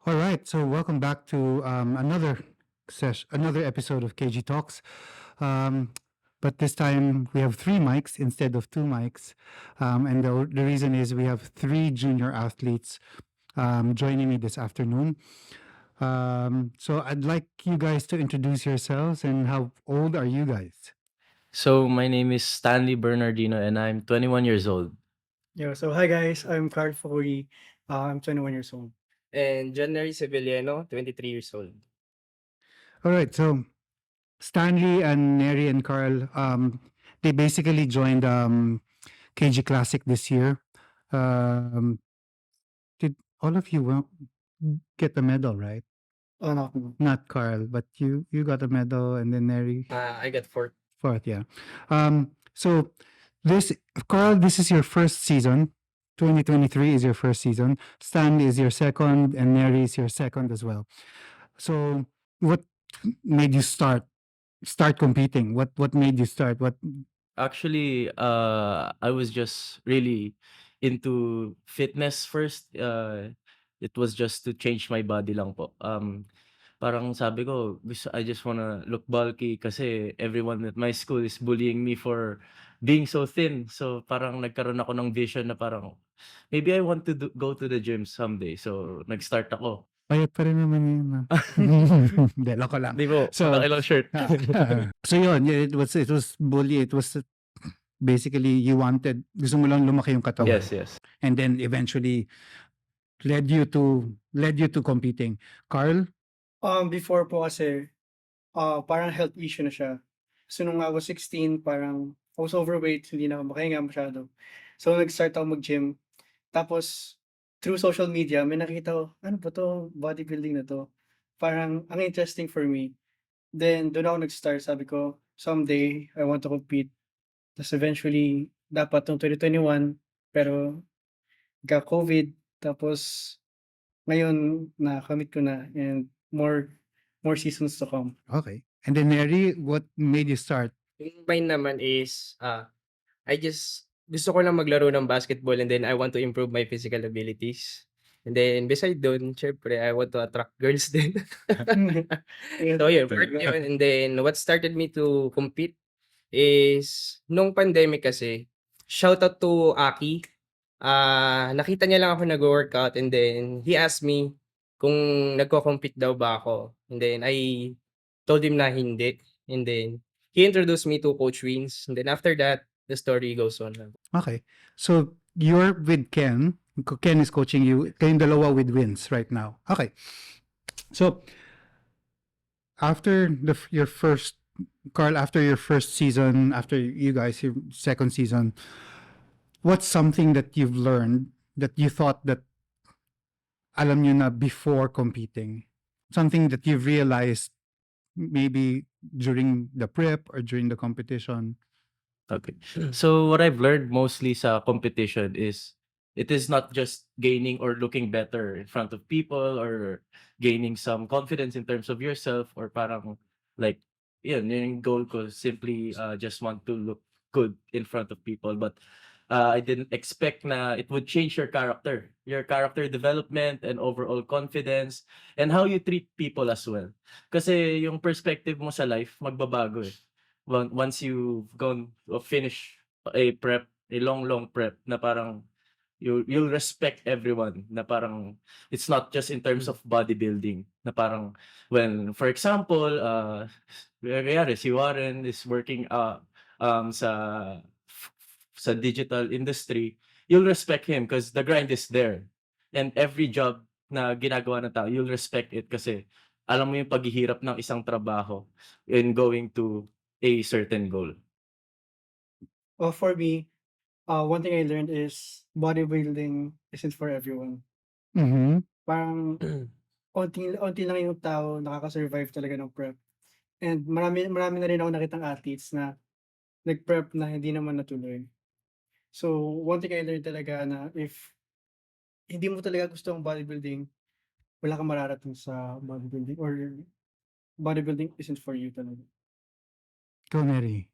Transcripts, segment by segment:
All right, so welcome back to another episode of KG Talks. Um, but this time we have three mics instead of two mics, and the reason is we have three junior athletes joining me this afternoon. So I'd like you guys to introduce yourselves and how old are you guys? So my name is Stanley Bernardino and I'm 21 years old. So hi guys, I'm Carl Foury. I'm 21 years old. And January Sevillano, 23 years old. All right, so Stanley and Neri and Carl, they basically joined KG Classic this year. Um, did all of you get a medal, right? Oh, no. Not Carl, but you got a medal, and then Neri I got fourth, yeah. So this Carl, this is your first season. 2023 is your first season. Stan is your second, and Neri is your second as well. So what made you start competing? What made you start? What Actually, I was just really into fitness first. It was just to change my body lang po. Parang sabi ko, I just wanna look bulky kasi everyone at my school is bullying me for being so thin. So parang nagkaroon ako ng vision na parang maybe I want to go to the gym someday. So nag-start ako. payat pa rin naman yun. Hindi, loko lang. Di po, So, malaki lang shirt. so yun, it was bully. It was basically you wanted, gusto mo lang lumaki yung katawan. Yes. And then eventually led you to competing. Carl? Before po kasi, parang health issue na siya. So nung I was 16, parang I was overweight, hindi na ako makahinga masyado. So nag-start ako mag-gym. Tapos through social media, may nakita ko, ano ba to, bodybuilding na to. Parang ang interesting for me. Then doon ako nag-start, sabi ko, someday I want to compete. Tapos eventually, dapat noong 2021, pero nagka-COVID, tapos ngayon nakamit ko na and more seasons to come. Okay. And then Neri, what made you start? Yung mine naman is, I just gusto ko lang maglaro ng basketball and then I want to improve my physical abilities. And then beside dun, syempre, I want to attract girls din. So yun, part yun. And then what started me to compete is nung pandemic kasi, shout out to Aki. Nakita niya lang ako nag-workout and then he asked me kung nagko-compete daw ba ako. And then I told him na hindi. And then he introduced me to Coach Wins. And then after that, the story goes on. Okay. So you're with Ken. Ken is coaching you. Kayong dalawa with wins right now. Okay. So after your first, Carl, after your first season, after you guys your second season, what's something that you've learned that you thought that alam nyo na before competing? Something that you've realized maybe during the prep or during the competition? Okay. So what I've learned mostly sa competition is it is not just gaining or looking better in front of people or gaining some confidence in terms of yourself or parang like yung goal ko simply just want to look good in front of people, but I didn't expect na it would change your character development and overall confidence and how you treat people as well. Kasi yung perspective mo sa life magbabago eh. Once you've gone or finish a prep, a long prep na parang you'll respect everyone na parang it's not just in terms of bodybuilding na parang when for example kaya si Warren is working sa sa digital industry, you'll respect him because the grind is there and every job na ginagawa ng tao you'll respect it kasi alam mo yung paghihirap ng isang trabaho in going to a certain goal. For me, one thing I learned is bodybuilding isn't for everyone. Mm-hmm. Parang onti lang yung tao nakaka-survive talaga ng prep. And marami na rin ako nakitang athletes na nag-prep na hindi naman natuloy. So, one thing I learned talaga na if hindi mo talaga gusto ang bodybuilding, wala kang mararating sa bodybuilding or bodybuilding isn't for you talaga. Go, Neri.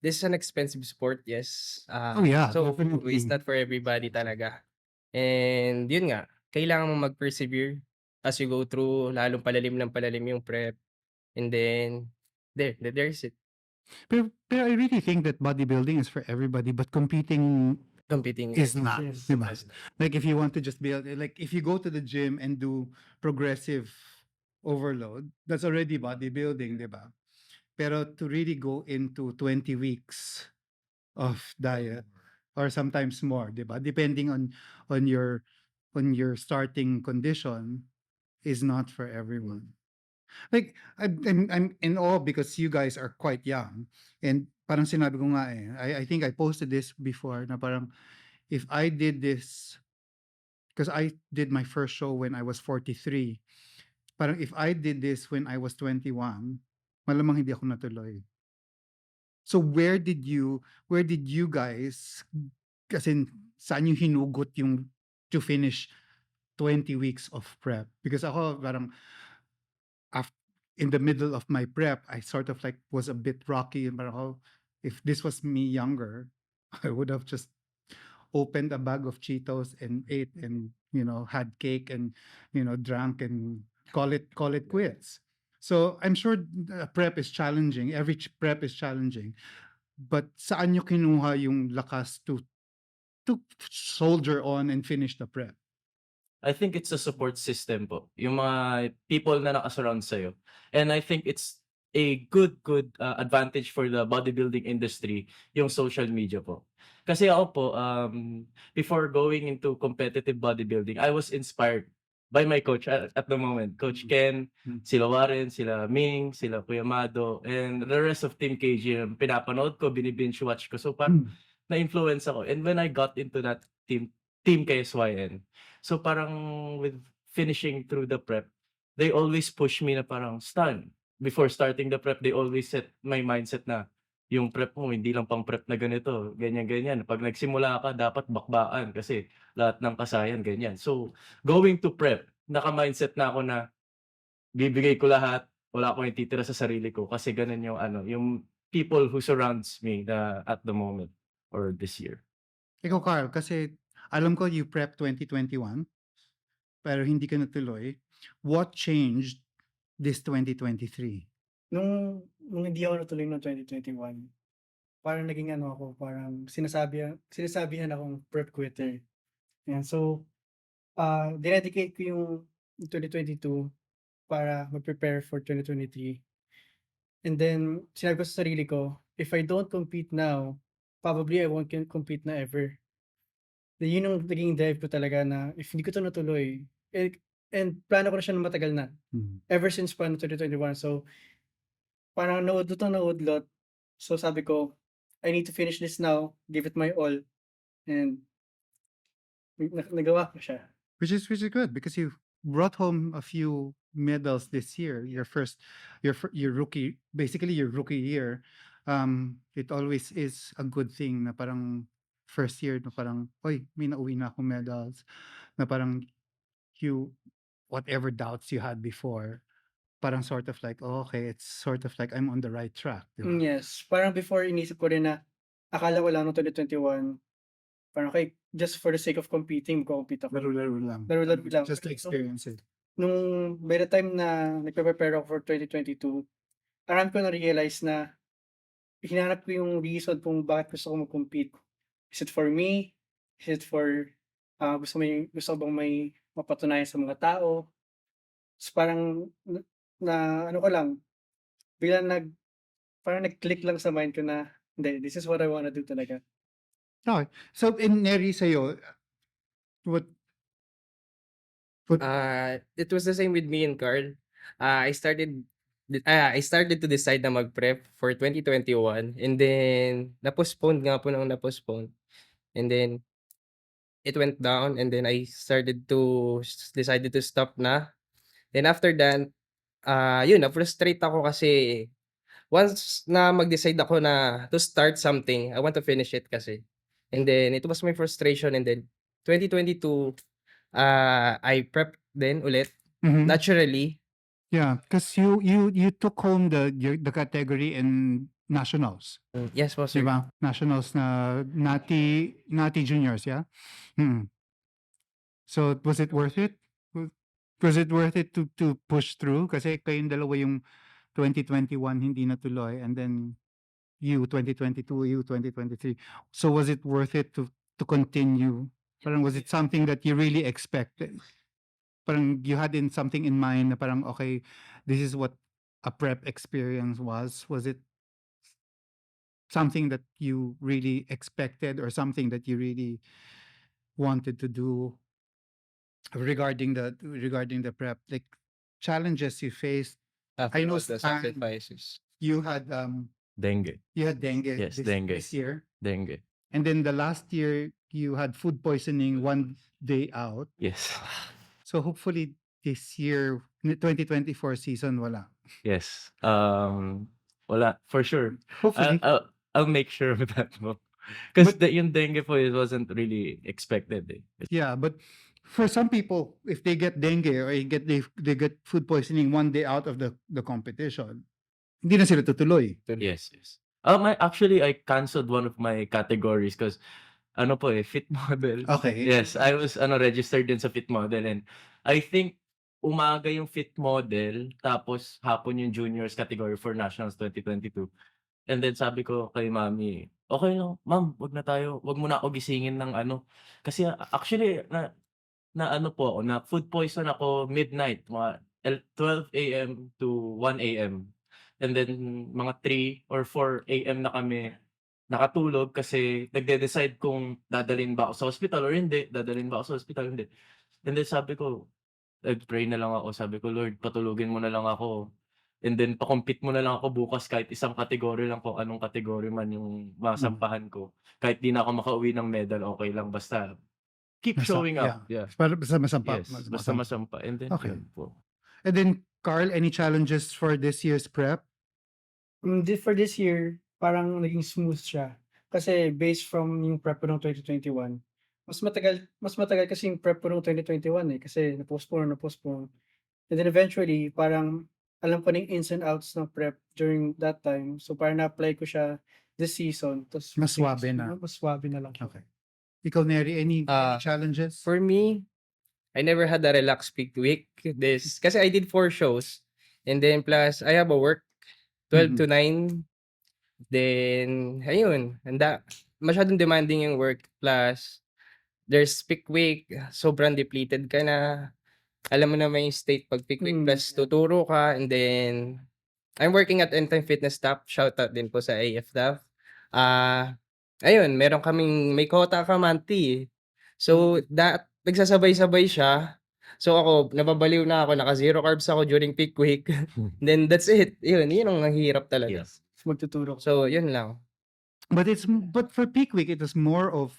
This is an expensive sport, yes. Oh, yeah, So definitely. it's not for everybody talaga. And yun nga, kailangan mong mag-persevere as you go through, lalong palalim ng palalim yung prep, and then there's it, Pero I really think that bodybuilding is for everybody, but competing competing. is not, Yes. di ba? Like if you want to just build, like if you go to the gym and do progressive overload, that's already bodybuilding, di ba? Pero to really go into 20 weeks of diet or sometimes more, di ba? Depending on your starting condition is not for everyone. Like I'm in awe because you guys are quite young, and parang sinabi ko nga eh, I think I posted this before na parang if I did this, because I did my first show when I was 43, parang if I did this when I was 21, malamang hindi ako natuloy. So where did you guys, kasi saan yung hinugot yung to finish 20 weeks of prep? Because ako parang af in the middle of my prep, I sort of like was a bit rocky, and parang, oh, if this was me younger, I would have just opened a bag of Cheetos and ate and, had cake and, drank and call it quits. So I'm sure prep is challenging. Every prep is challenging. But saan nyo kinuha yung lakas to soldier on and finish the prep? I think it's a support system po, yung mga people na naka-surround sa'yo. And I think it's a good advantage for the bodybuilding industry, yung social media po. Kasi ako po, before going into competitive bodybuilding, I was inspired by my coach at the moment. Coach Ken, sila Warren, sila Ming, sila Kuya Mado, and the rest of Team KG, yung pinapanood ko, binibinge watch ko. So parang na-influence ako. And when I got into that Team KSYN, so parang with finishing through the prep, they always push me na parang, Stan, before starting the prep, they always set my mindset na yung prep mo hindi lang pang prep na ganito, ganyan. Pag nagsimula ka, dapat bakbakan kasi lahat ng kasayan ganyan. So, going to prep, naka-mindset na ako na bibigay ko lahat, wala akong ititira sa sarili ko kasi ganun yung yung people who surrounds me na at the moment or this year. Ikaw, Carl, kasi alam ko you prep 2021, pero hindi ka natuloy. What changed this 2023? Nung hindi ako natuloy ng 2021, parang naging ako, parang sinasabihan akong prep quitter. Ayan, so, dinedicate ko yung 2022 para mag-prepare for 2023. And then, sinabi ko sa sarili ko, if I don't compete now, probably I won't compete na ever. Then, yun yung naging drive ko talaga na if hindi ko to natuloy, and plano ko na siya na matagal na. Ever since pa 2021. So, parang naudlot. So, sabi ko, I need to finish this now, give it my all, and nagawa ko siya. Which is good because you brought home a few medals this year. Your rookie, basically your rookie year. It always is a good thing na parang first year na parang, oy, may nauwi na akong medals. Na parang whatever doubts you had before, parang sort of like, oh, okay, it's sort of like I'm on the right track. Diba? Yes, parang before inisip ko rin na akala ko lang no 2021, parang okay, just for the sake of competing, compete ako. Laro-laro lang. Laro-laro lang. Just to experience it. Nung by the time na nagpe-prepare ako for 2022, parang ko na-realize na hinanap ko yung reason kung bakit gusto ko mag-compete. Is it for me? Is it for gusto ko bang may mapatunayan sa mga tao? So parang ano ko lang, biglang parang nag-click lang sa mind ko na, hindi, this is what I wanna do talaga. Okay. So, in Neri sa'yo, what It was the same with me and Carl. I started to decide na mag-prep for 2021, and then na-postpone nga po ng na-postpone. And then it went down, and then I decided to stop na. Then after that, yun, na-frustrate ako kasi once na mag-decide ako na to start something, I want to finish it kasi. And then it was my frustration, and then 2022, I prepped din ulit naturally. Yeah, because you took home the category in nationals, Yes po, sir. diba? Nationals na Nati juniors, yeah. So was it worth it? W- Was it worth it to push through? Kasi kayong dalawa yung 2021 hindi natuloy, and then you 2022, you 2023. So was it worth it to continue? Parang was it something that you really expected? Parang you had something in mind na parang okay, this is what a prep experience was. Was it something that you really expected or something that you really wanted to do regarding the prep, like challenges you faced? After know all the Stan, sacrifices. you had Dengue. dengue Yes, this dengue. year, Dengue. and then the last year you had food poisoning one day out. Yes. So hopefully this year 2024 season wala. Yes. Wala, for sure. Hopefully. I'll make sure of that mo. Because But yung dengue po, it wasn't really expected eh. yeah, but for some people, if they get dengue or they get food poisoning one day out of the competition, hindi na sila tutuloy. Yes, yes. I canceled one of my categories because ano po eh, fit model. Okay. Yes, I was registered din sa fit model, and I think umaga yung fit model tapos hapon yung juniors category for nationals 2022. And then sabi ko kay mami, "Okay lang, ma'am, wag mo na ako gisingin ng ano." Kasi actually na ano po ako, na food poison ako midnight, mga 12 AM to 1 AM. And then mga 3 or 4 AM na kami nakatulog kasi nagde-decide kung dadalhin ba ako sa hospital or hindi, dadalhin ba ako sa hospital or hindi. And then sabi ko, nag-pray na lang ako, sabi ko, "Lord, patulugin mo na lang ako. And then pa-compete mo na lang ako bukas kahit isang category lang, kung anong category man yung masampahan ko. Kahit di na ako makauwi ng medal, okey lang basta keep showing up." Yeah. Basta masampa. Yes, basta masampa, and then Okay. yun po. And then Carl, any challenges for this year's prep? For this year, parang naging smooth siya. Kasi based from yung prep ko nung 2021, mas matagal kasi yung prep ko nung 2021 eh, kasi na-postpone. And then eventually, parang alam ko na yung ins and outs ng prep during that time. So parang na-apply ko siya this season. Tapos Mas swabe na. Mas swabe na lang. Okay. Ikaw, Neri, any challenges? For me, I never had a relaxed peak week. Kasi I did 4 shows. And then plus, I have a work 12 to 9. Then, ayun, masyadong demanding yung work. Plus, there's peak week, sobrang depleted ka na. Alam mo na may state pag peak week, plus tuturo ka. And then, I'm working at Anytime Fitness Staff. Shoutout din po sa AF Staff. Ayun, may quota ka monthly eh. So, nagsasabay-sabay siya. So ako, nababaliw na ako, naka-zero carbs ako during peak week. Then that's it. Yun ang nahihirap talaga. Yes. Magtuturo. So, yun lang. But for peak week, it was more of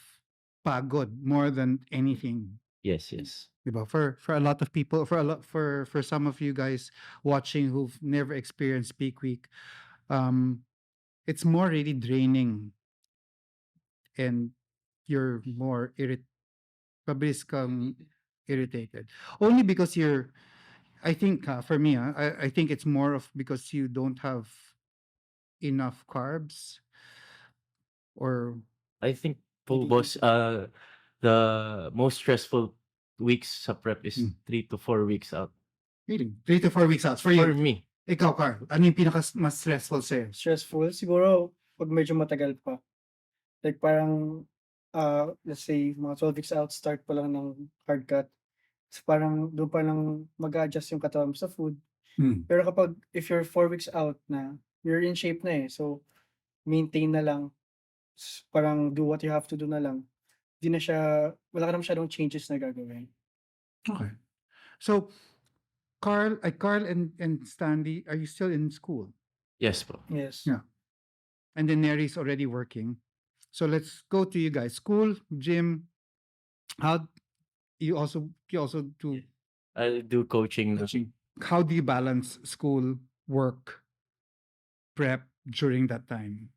pagod more than anything. Yes, yes. Diba? For a lot of people, for some of you guys watching who've never experienced peak week, it's more really draining, and you're more pabilis kang irritated. Only because I think for me, I think it's more of because you don't have enough carbs, or I think po, boss, the most stressful weeks sa prep is 3 to 4 weeks out. really 3 to 4 weeks out for For you. me. Ikaw, Carl, ano yung mas stressful sa'yo? Stressful, siguro pag medyo matagal pa. Like parang, let's say, mga 12 weeks out, start pa lang ng hard cut. So parang doon pa lang mag-a-adjust yung katawan mo sa food. Pero kapag, if you're 4 weeks out na, you're in shape na eh. So, maintain na lang. Parang do what you have to do na lang. Wala ka na masyadong changes na gagawin. Okay. So, Carl and Stanley, are you still in school? Yes po. Yes. Yeah. And then Neri's already working. So let's go to you guys. School, gym. How you also do I do coaching. how do you balance school, work, prep during that time?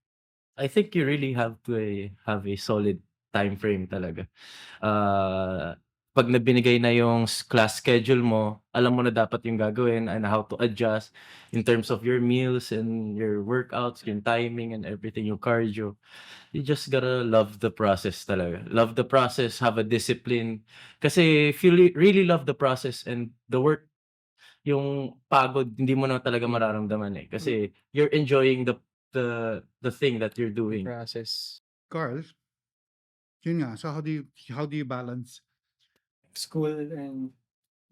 I think you really have to have a solid time frame talaga. 'pag binigay na yung class schedule mo, alam mo na dapat yung gagawin and how to adjust in terms of your meals and your workouts, yung timing and everything, yung cardio. You just gotta love the process talaga. Love the process, have a discipline. Kasi if you really love the process and the work, yung pagod hindi mo na talaga mararamdaman, eh, kasi you're enjoying the thing that you're doing. Process. Carl, yun nga. So how do you balance? School and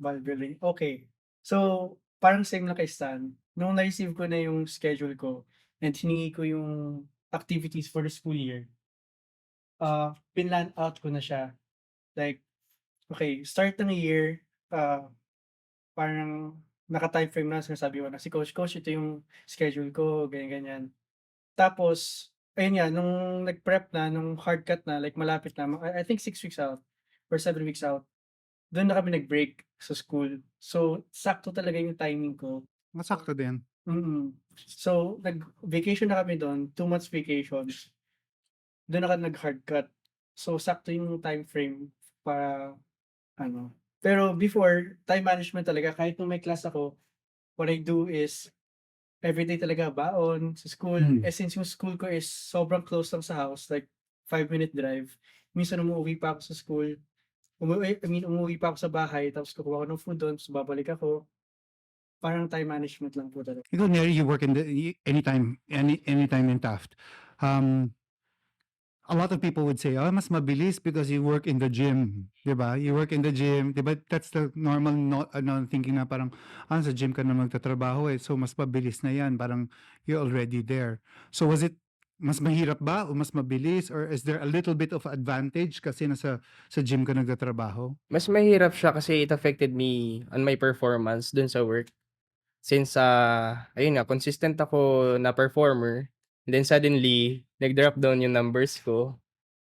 bodybuilding. Okay. So, parang same lang kay Stan. Nung na-receive ko na yung schedule ko and hiningi ko yung activities for the school year, pinlan out ko na siya. Like, okay, start ng year, parang naka-time frame na sinasabi ko na si coach, "Coach, ito yung schedule ko," ganyan-ganyan. Tapos, ayun nga, nung nag-prep na, nung hard cut na, like malapit na, I think 6 weeks out or 7 weeks out, doon na kami nag-break sa school. So, sakto talaga yung timing ko. Masakto din. Mm. So, nag-vacation na kami doon, 2 months vacation. Doon na kami nag-hard cut. So, sakto yung time frame para ano. Pero before, time management talaga. Kahit nung may class ako, what I do is everyday talaga baon sa school. Mm. Since yung school ko is sobrang close lang sa house, like 5-minute drive. Minsan umuwi pa ako sa school. Umuwi pa ako sa bahay, tapos kukuha ko ng food doon, tapos babalik ako. Parang time management lang po talaga. Ikaw, Neri, you work in anytime in Taft. A lot of people would say, oh, mas mabilis because you work in the gym, di ba? You work in the gym, di ba? That's the normal thinking na parang, sa gym ka na magtatrabaho eh, so mas mabilis na yan, parang you're already there. So was it mas mahirap ba o mas mabilis, or is there a little bit of advantage kasi sa gym ka nagtatrabaho? Mas mahirap siya kasi it affected me on my performance dun sa work. Since, ayun nga, consistent ako na performer, and then suddenly, nag-drop down yung numbers ko.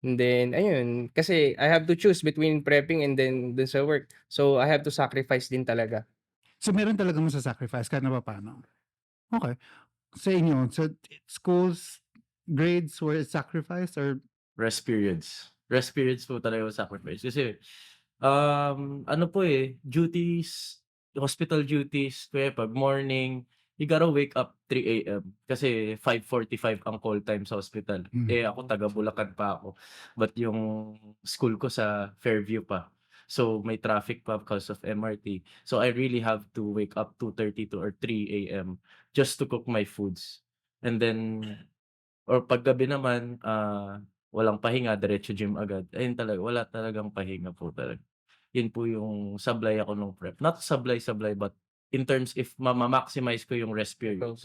And then, ayun, kasi I have to choose between prepping and then dun sa work. So, I have to sacrifice din talaga. So meron talaga mo sa sacrifice kahit na paano. Okay. Sa inyo, so schools, grades were sacrificed or Rest periods. Rest periods po talaga yung sacrifice. Kasi, ano po eh, duties, hospital duties, kaya pag morning, you gotta wake up 3 a.m. Kasi 5:45 ang call time sa hospital. Eh ako taga Bulacan pa ako. But yung school ko sa Fairview pa. So may traffic pa because of MRT. So I really have to wake up 2:30 or 3 a.m. just to cook my foods. And then or paggabi naman, walang pahinga, diretso gym agad. Ayun talaga, wala talagang pahinga po talaga. Yun po yung sablay ako nung prep. Not sablay-sablay, but in terms if maximize ko yung rest period,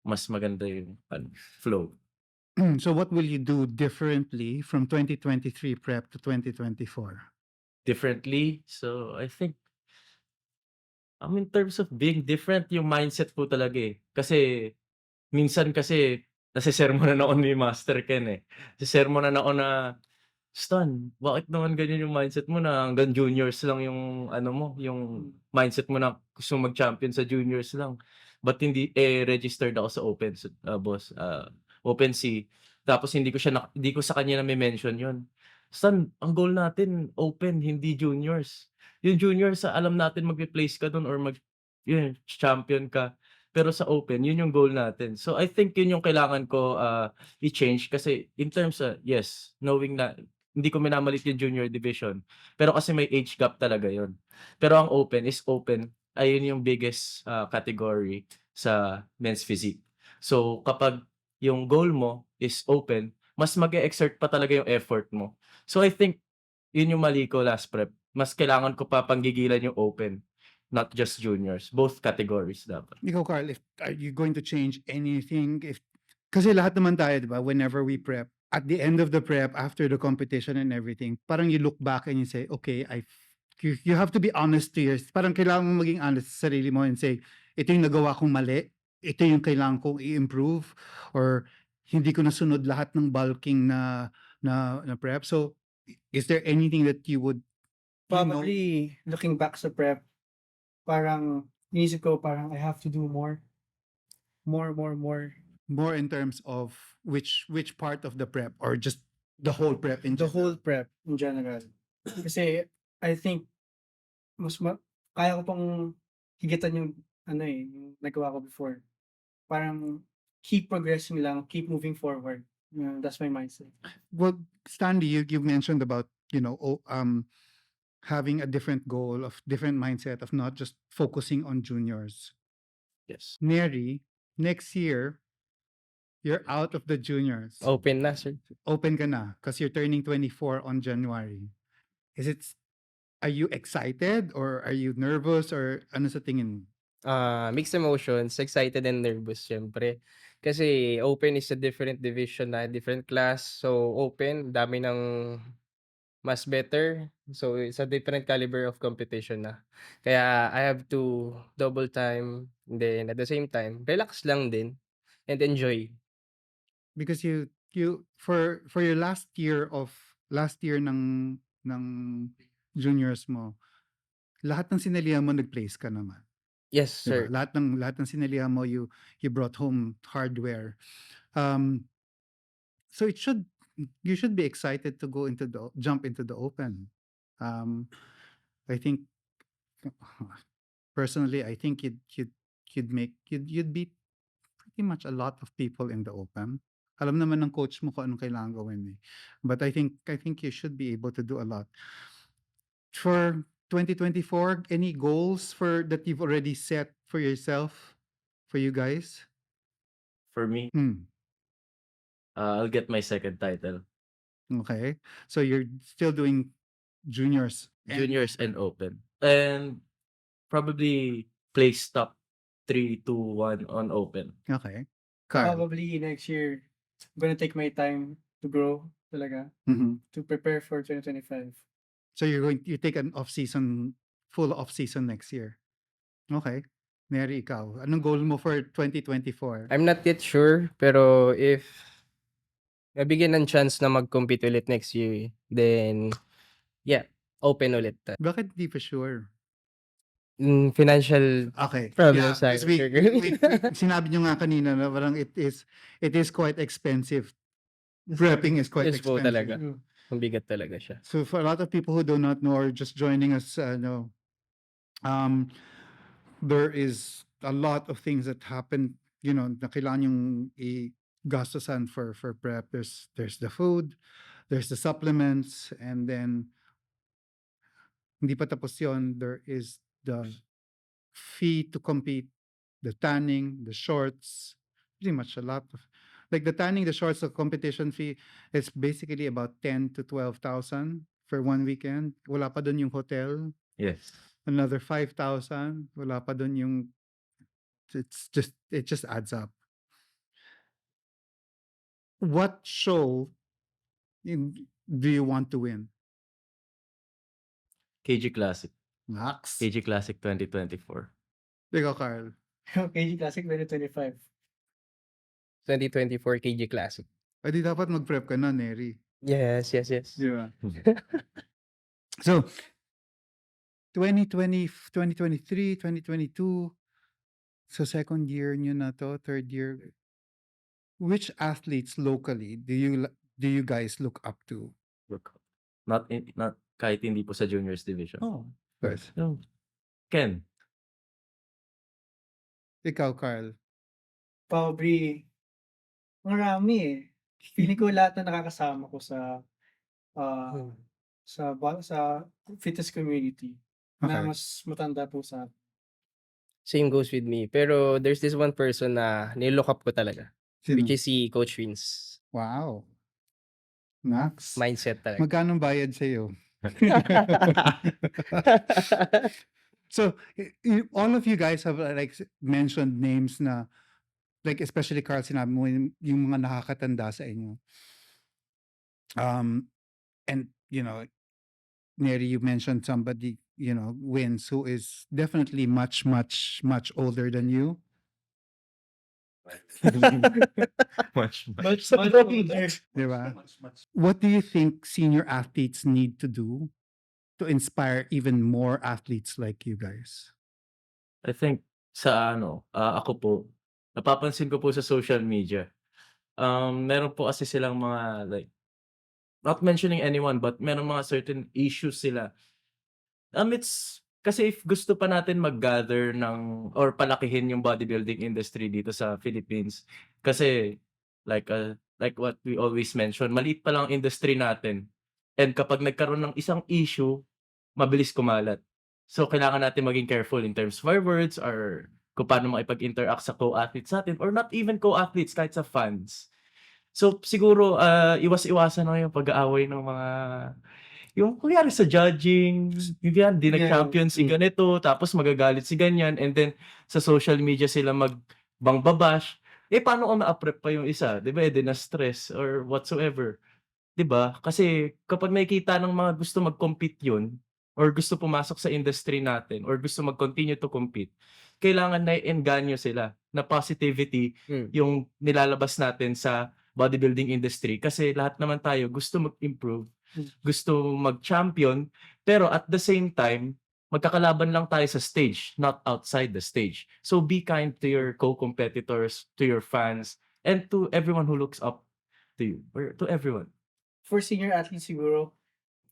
mas maganda yung flow. so what will you do differently from 2023 prep to 2024? Differently, so I think, in terms of being different, yung mindset po talaga eh. Kasi minsan kasi nase-sermonan ako ni Master Ken eh. Nasesermonan ako na, "Stan, bakit naman ganyan yung mindset mo na hanggang juniors lang yung ano mo, yung mindset mo na gusto mong mag-champion sa juniors lang. Ba't hindi registered ako sa boss, OpenSea. Tapos hindi ko sa kanya name-mention yun. Stan, ang goal natin open, hindi juniors. Yung juniors, alam natin magpe-place ka dun or yun, champion ka. Pero sa open, yun yung goal natin. So I think yun yung kailangan ko i-change kasi in terms yes, knowing na hindi ko minamalit yung junior division, pero kasi may age gap talaga yon. Pero ang open is open, ayun yung biggest category sa men's physique. So kapag yung goal mo is open, mas mag-e-exert pa talaga yung effort mo. So I think yun yung mali ko last prep. Mas kailangan ko pa panggigilan yung open, not just juniors, both categories dapat. Ikaw, Carl, are you going to change anything? Kasi lahat naman tayo, di ba, whenever we prep, at the end of the prep, after the competition and everything, parang you look back and you say, okay, you have to be honest to yourself. Parang kailangan mo maging honest sa sarili mo and say, ito yung nagawa kong mali, ito yung kailangan kong i-improve, or hindi ko nasunod lahat ng bulking na prep. So, is there anything that you would, Probably, looking back sa prep, parang inisip ko parang I have to do more. more in terms of which part of the prep, or just the whole prep in The general? whole prep in general. Kasi I think mas kaya ko pang higitan yung yung nagawa ko before. Parang keep progressing lang, keep moving forward. That's my mindset. Well, Stanley, you mentioned about, having a different goal, of different mindset, of not just focusing on juniors. Yes. Neri, next year, you're out of the juniors. Open na, sir. Open ka na because you're turning 24 on January. Are you excited or are you nervous or ano sa tingin mo? Mixed emotions, excited and nervous siyempre. Kasi open is a different division na, different class. So open, dami ng mas better. So it's a different caliber of competition na. Kaya I have to double time, and then at the same time, relax lang din and enjoy. Because you for your last year ng juniors mo, lahat ng sinalihan mo nag-place ka naman. Yes, Diba? sir. Lahat ng sinalihan mo, you brought home hardware. So you should be excited to jump into the open. I think personally, I think you'd beat pretty much a lot of people in the open. Alam naman ng coach mo kung anong kailangan gawin eh. But I think you should be able to do a lot. For 2024, any goals that you've already set for yourself, for you guys? For me, I'll get my second title. Okay. So you're still doing juniors. Juniors and open. And probably place top 3, 2, 1 on open. Okay. Carl. Probably next year, I'm gonna take my time to grow talaga, Mhm. to prepare for 2025. So you take an full off season next year. Okay. Neri, ikaw. Anong goal mo for 2024? I'm not yet sure, pero if nabigyan ng chance na mag-compete ulit next year, then yeah, open ulit. Bakit di pa sure? Financial Okay. problems Yeah, tayo. sinabi nyo nga kanina na parang it is quite expensive. Prepping is quite Yes po expensive. talaga. Mabigat talaga siya. So for a lot of people who do not know or just joining us, there is a lot of things that happen, na kailangan yung i-gastusan for prep. There's the food, there's the supplements, and then hindi pa tapos yun, there is the fee to compete, the tanning, the shorts, pretty much a lot of, like the tanning, the shorts, the competition fee, it's basically about 10 to 12,000 for one weekend. Wala pa dun yung hotel. Yes. Another 5,000. Wala pa dun yung, it just adds up. What show do you want to win? KG Classic. Max. KG Classic 2024. Ikaw, Carl. KG Classic 2025. 2024 KG Classic. Ay, di dapat mag-prep ka na, Neri. Yes. Di ba? So, 2020, 2023, 2022, so second year nyo na to, third year. Which athletes locally do you guys look up to? Look, not kahit hindi po sa juniors division. Oh, guys. No. Ken. Ikaw, Carl. Probably, marami eh. Feeling ko lahat na nakakasama ko sa fitness community na Okay. mas matanda po sa akin. Same goes with me. Pero there's this one person na nilook up ko talaga. Sino? Which is si Coach Vince. Wow. Max. Mindset talaga. Magkano bayad sa'yo? So, all of you guys have like mentioned names na, like especially Carl, sinabi mo yung mga nakakatanda sa inyo. And Neri, you mentioned somebody, Wins, who is definitely much, much, much older than you. Much. Diba? What do you think senior athletes need to do to inspire even more athletes like you guys? I think sa ako po, napapansin ko po sa social media, meron po kasi silang mga like, not mentioning anyone, but meron mga certain issues sila It's kasi if gusto pa natin mag-gather ng or palakihin yung bodybuilding industry dito sa Philippines, kasi like what we always mention, maliit pa lang ang industry natin. And kapag nagkaroon ng isang issue, mabilis kumalat. So kailangan natin maging careful in terms of our words or kung paano makipag-interact sa co-athletes natin or not even co-athletes, kahit sa fans. So siguro, iwas-iwasan lang yung pag-aaway ng mga yung kunyari sa judging, yan, 'di Yeah. nag-champion si ganito, tapos magagalit si ganyan, and then sa social media sila bang-babash. Eh, paano kung na-prep pa yung isa, 'di ba, eh, 'di na-stress or whatsoever, 'di ba? Kasi kapag nakikita ng mga gusto mag-compete yun or gusto pumasok sa industry natin or gusto mag-continue to compete, kailangan naiengganyo sila na positivity yung nilalabas natin sa bodybuilding industry kasi lahat naman tayo gusto mag-improve, gusto mag-champion, pero at the same time, magkakalaban lang tayo sa stage, not outside the stage. So be kind to your co-competitors, to your fans, and to everyone who looks up to you or to everyone. For senior athletes siguro,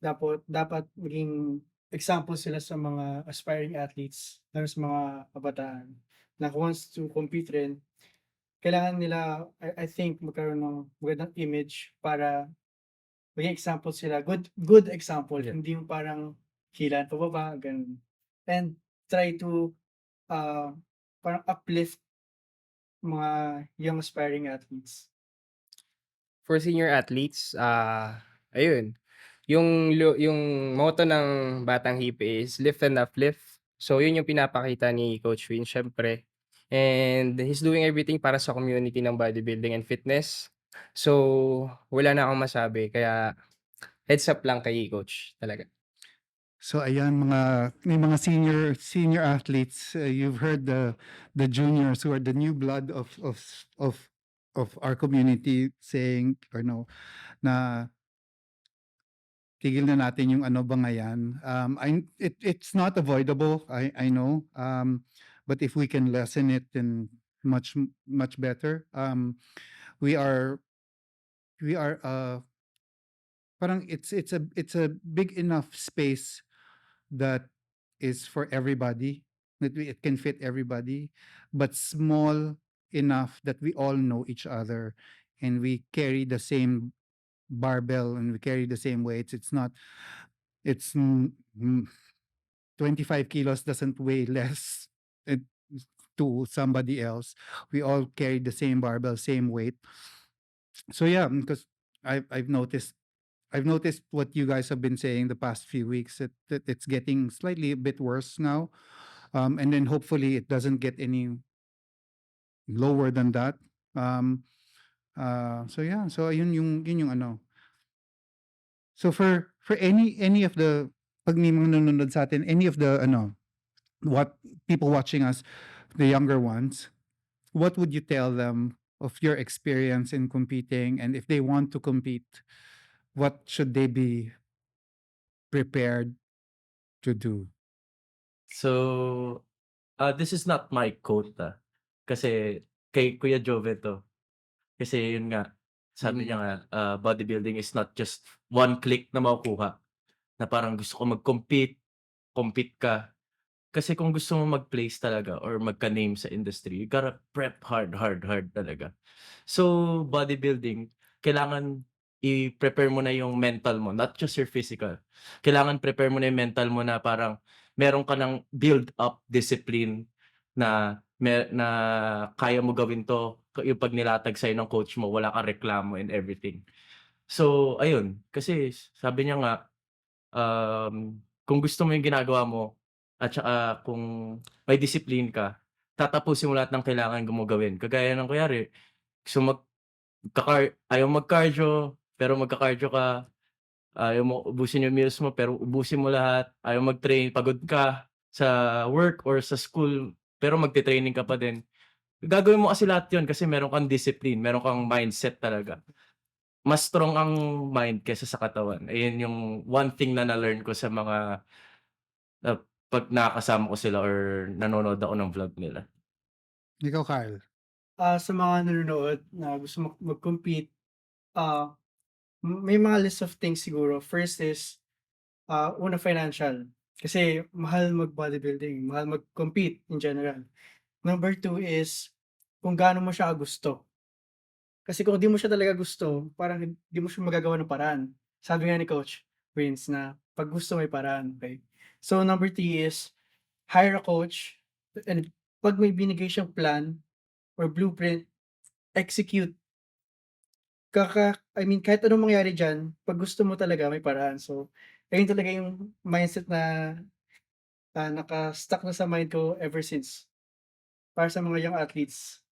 dapat maging example sila sa mga aspiring athletes, lalo sa mga kabataan, na who wants to compete rin. Kailangan nila, I think, magkaroon ng magandang image para maging example sila. Good example, Yeah. hindi yung parang hilan pababa, ganun. And try to parang uplift mga young aspiring athletes. For senior athletes, ayun, yung motto ng Batang Hippie is lift and uplift. So yun yung pinapakita ni Coach Win siyempre. And he's doing everything para sa community ng bodybuilding and fitness. So wala na akong masabi kaya heads up lang kay Coach talaga. So ayan, may mga senior athletes, you've heard the juniors who are the new blood of our community saying or no na tigil na natin yung ano bangayan. It's not avoidable, I know. But if we can lessen it, then much better. We are parang it's a big enough space that is for everybody, it can fit everybody, but small enough that we all know each other and we carry the same barbell and we carry the same weights. It's 25 kilos doesn't weigh less uh, to somebody else. We all carry the same barbell, same weight. So yeah, because I've noticed what you guys have been saying the past few weeks that it's getting slightly a bit worse now. And then hopefully it doesn't get any lower than that. So yeah, so yun yung ano. So for any of the pag may mga nanonood sa atin, any of the ano, what people watching us, the younger ones, what would you tell them of your experience in competing, and if they want to compete, what should they be prepared to do? So, this is not my quote, kasi kay Kuya Jove 'to. Kasi yun nga, sabi niya nga, bodybuilding is not just one click na makukuha, na parang gusto ko mag-compete, compete ka. Kasi kung gusto mo mag-place talaga or magka-name sa industry, you gotta prep hard, hard, hard talaga. So, bodybuilding, kailangan i-prepare mo na yung mental mo, not just your physical. Kailangan prepare mo na yung mental mo na parang meron ka ng build up discipline na kaya mo gawin 'to, yung 'pag nilatag sa'yo ng coach mo, wala kang reklamo and everything. So, ayun, kasi sabi niya nga, kung gusto mo yung ginagawa mo at saka kung may discipline ka, tatapusin mo lahat ng kailangan mong gawin. Kagaya ng kunyari, gusto ayaw mag-cardio, pero magka-cardio ka, ayaw mo ubusin yung meals mo, pero ubusin mo lahat, ayaw mag-train, pagod ka sa work or sa school, pero magte-training ka pa din. Gagawin mo kasi lahat yun kasi meron kang discipline, meron kang mindset talaga. Mas strong ang mind kaysa sa katawan. Ayun yung one thing na na-learn ko sa mga 'pag nakakasama ko sila or nanonood ako ng vlog nila. Ikaw, Kyle. Sa mga nanonood na gusto mag-compete, may mga list of things siguro. First is, una financial. Kasi mahal mag-bodybuilding, mahal mag-compete in general. Number 2 is kung gaano mo siya gusto. Kasi kung di mo siya talaga gusto, parang hindi mo siya magagawa ng paraan. Sabi nga ni Coach Vince na pag gusto may paraan, okay? So number 3 is hire a coach and pag may binigay siyang plan or blueprint, execute. I mean, kahit anong mangyari diyan, pag gusto mo talaga may paraan. So, ayun talaga yung mindset na naka-stuck na sa mind ko ever since para sa mga young athletes.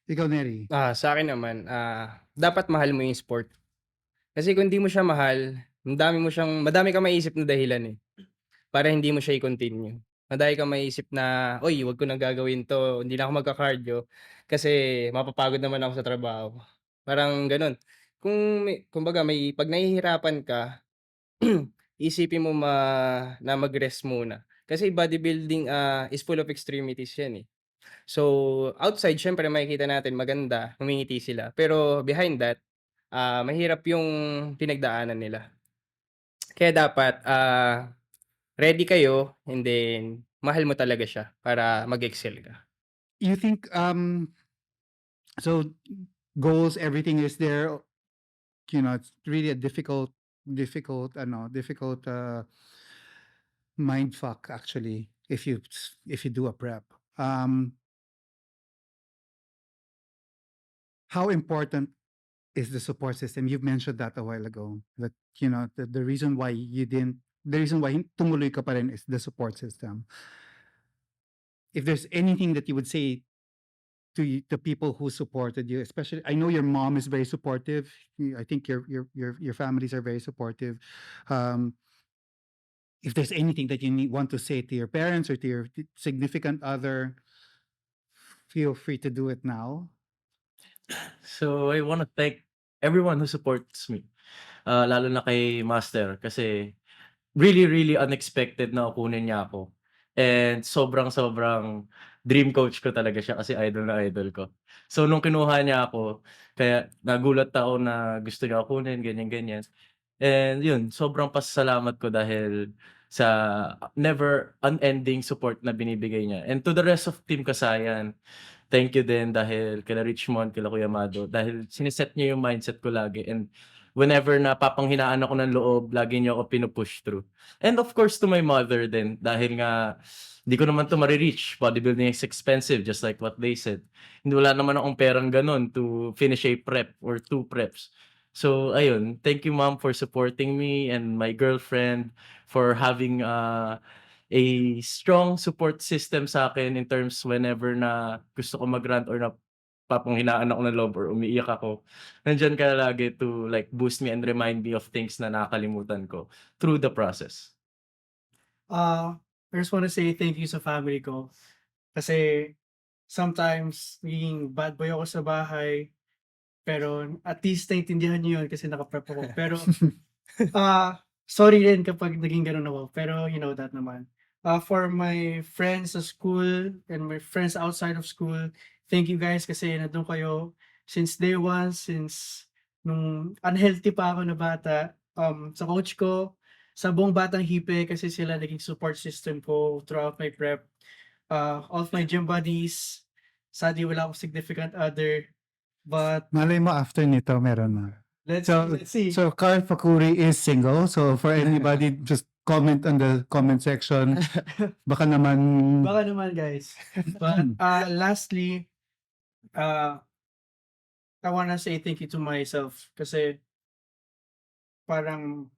Ikaw, Neri. Sa akin naman, dapat mahal mo yung sport. Kasi kung di mo siya mahal, madami kang maiisip na dahilan, eh, para hindi mo siya i-continue. Madami kang maiisip na, "Uy, wag ko nang gagawin 'to, hindi na ako magka-cardio kasi mapapagod naman ako sa trabaho." Parang gano'n. Kumbaga 'pag nahihirapan ka, isipin mo na mag-rest muna. Kasi bodybuilding, is full of extremities 'yan, eh. So, outside siyempre makikita natin maganda, ngumingiti sila. Pero behind that, mahirap yung pinagdaanan nila. Kaya dapat, ready kayo and then mahal mo talaga siya para mag-excel ka. You think so goals, everything is there, it's really a difficult mind fuck actually if you do a prep. How important is the support system? You've mentioned that a while ago, that the reason why tumuloy ka pa rin is the support system. If there's anything that you would say to people who supported you, especially, I know your mom is very supportive. I think your families are very supportive. If there's anything that you want to say to your parents or to your significant other, feel free to do it now. So, I wanna thank everyone who supports me, lalo na kay Master kasi really, really unexpected na kunin niya ako. And sobrang-sobrang dream coach ko talaga siya kasi idol na idol ko. So, nung kinuha niya ako, kaya nagulat ako na gusto niya ako kunin, ganyan-ganyan. And yun, sobrang pasasalamat ko dahil sa never unending support na binibigay niya. And to the rest of Team Kasayan, thank you din dahil kila Richmond, kila Kuya Mado, dahil siniset niyo yung mindset ko lagi. And whenever napapanghinaan ako ng loob, lagi niyo ako pinu-push through. And of course to my mother din dahil nga di ko naman 'to mare-reach. Bodybuilding is expensive just like what they said. Hindi, wala naman akong perang gano'n to finish a prep or 2 preps. So ayun, thank you mom for supporting me and my girlfriend for having, a strong support system sa akin in terms whenever na gusto ko mag-rant or napapanghinaan ako ng loob or umiiyak ako. Nandiyan ka lagi to like boost me and remind me of things na nakakalimutan ko through the process. I just wanna say thank you sa family ko. Kasi sometimes nagiging bad boy ako sa bahay, pero at least naintindihan niyo yun kasi naka-prep ako. Pero sorry rin kapag naging gano'n ako, pero you know that naman. For my friends sa school and my friends outside of school, thank you guys kasi nandun kayo since day one, since nung unhealthy pa ako na bata. Sa coach ko, sa buong Batang Hipe kasi sila naging support system ko throughout my prep. All of my gym buddies, sadly wala akong significant other, but Malay mo after nito meron na. let's So see. Carl Fakuri is single. So for anybody, just comment on the comment section. Baka naman. Baka naman guys. But lastly, I wanna say thank you to myself kasi parang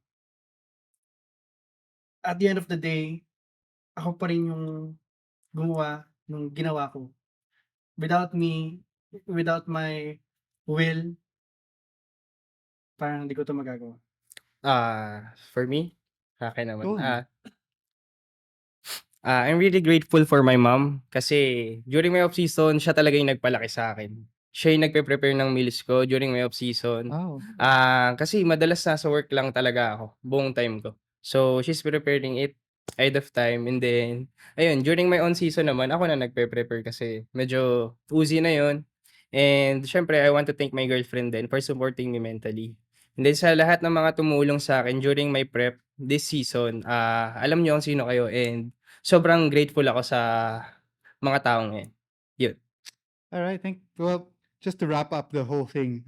at the end of the day, ako pa rin yung gumawa nung ginawa ko. Without me, without my will, parang hindi ko 'to magagawa. For me, sa'kin naman, Go. I'm really grateful for my mom kasi during my off season siya talaga yung nagpalaki sa'kin. Siya yung nagpe-prepare ng meals ko during my off season. Wow. Kasi madalas nasa work lang talaga ako buong time ko. So, she's preparing it ahead of time and then ayun, during my on season naman ako na nagpe-prepare kasi medyo uzi na yun. And siyempre I want to thank my girlfriend din for supporting me mentally. And then sa lahat ng mga tumulong sa akin during my prep this season, alam niyo kung sino kayo and sobrang grateful ako sa mga taong yun. Yun. All right, well, just to wrap up the whole thing,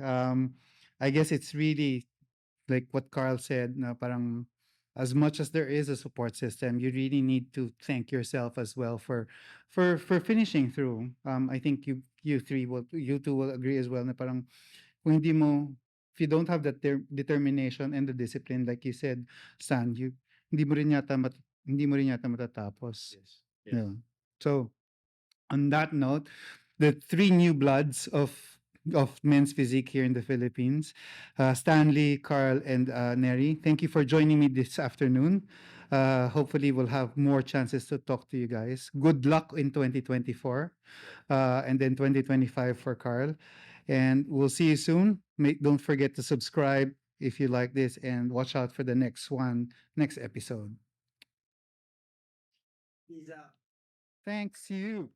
I guess it's really like what Carl said, na parang as much as there is a support system, you really need to thank yourself as well for finishing through. I think you two will agree as well na parang kung hindi mo if you don't have that determination and the discipline, like you said, Stan, hindi mo rin yata hindi mo rin yata matatapos. Yes. Yeah. So on that note, the three new bloods of men's physique here in the Philippines, Stanley, Carl, and Neri. Thank you for joining me this afternoon. Hopefully, we'll have more chances to talk to you guys. Good luck in 2024, and then 2025 for Carl. And we'll see you soon. Don't forget to subscribe if you like this, and watch out for the next episode. Peace out. Thanks you.